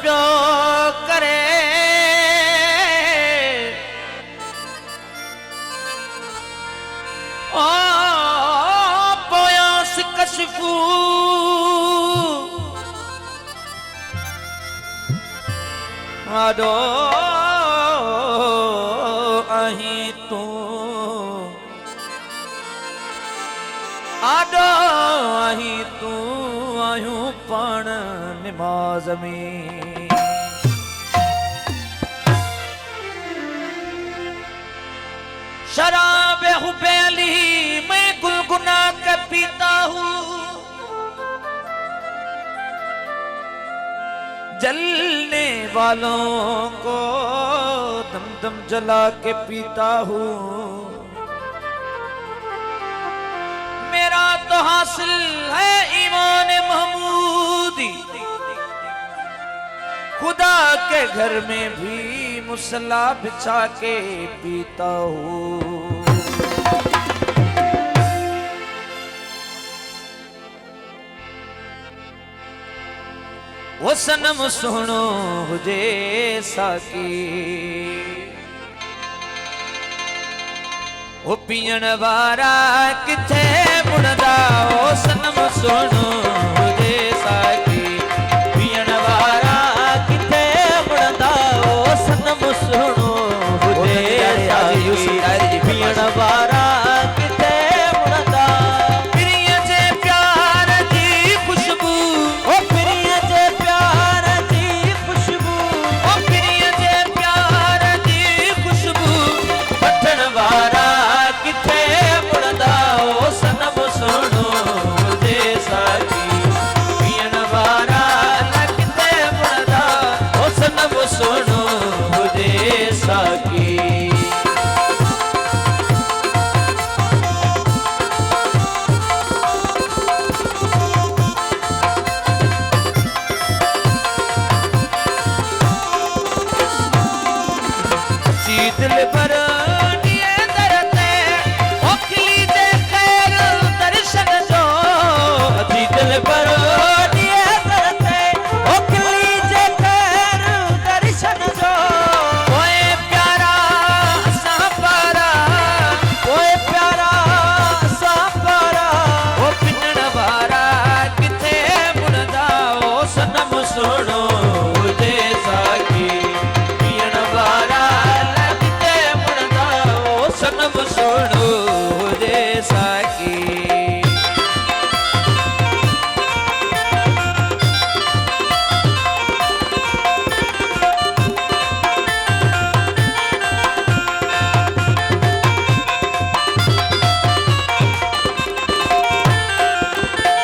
प्यो करे ओ पोयास कशफू आडो अही तू आडो अही तू आयूं पण नमाज में शराब हुबैली मैं गुलगुना के पीता हूँ जलने वालों को दम दम जला के पीता हूँ मेरा तो हासिल है ईमान महमूदी खुदा के घर में भी मुसल्ला बिछा के पीता हूँ वो सनम सुनो हुजे साकी वो पीण वारा किथे मुड़दा ओ सनम सुनो हुजे साकी पीण वारा किथे मुड़दा ओ सनम सुनो हुजे साकी पीण वारा किथे मुड़दा प्रिय जे प्यार दी खुशबू ओ प्रिय जे प्यार दी खुशबू ओ प्रिय जे प्यार दी खुशबू वठण वारा किथे मुड़दा ओ सनम सुनो हुजे साकी पीण वारा किथे मुड़दा ओ सनम सुनो हुजे साकी दिल पर दिए दरते ओखली दे खैर दर्शन जो अजी दिल पर दिए दरते ओखली दे खैर दर्शन जो ओए प्यारा सांपारा ओए प्यारा सांपारा ओ पिनण वारा किथे मुड़दा ओ सनम सुनो हुजे साकी पीण वारा सनम सुनो हुजे साकी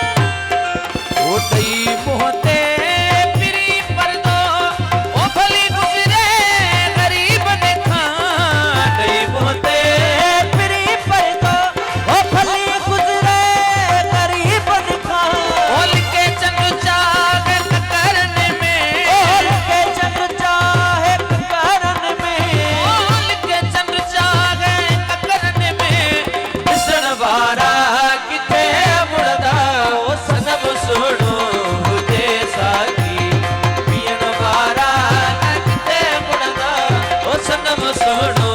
ओ तई मोहते पिरी परदो ओ भली गुजरे गरीब ने खां तई मोहते सुनो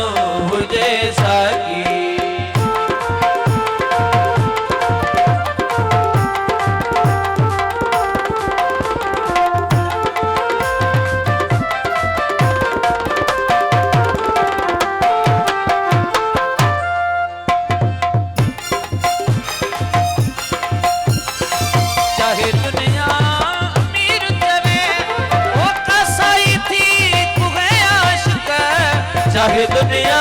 हुजे साकी चाहे दुनिया अमीर देवे ओ कसाई थी तू है आशिक चाहे दुनिया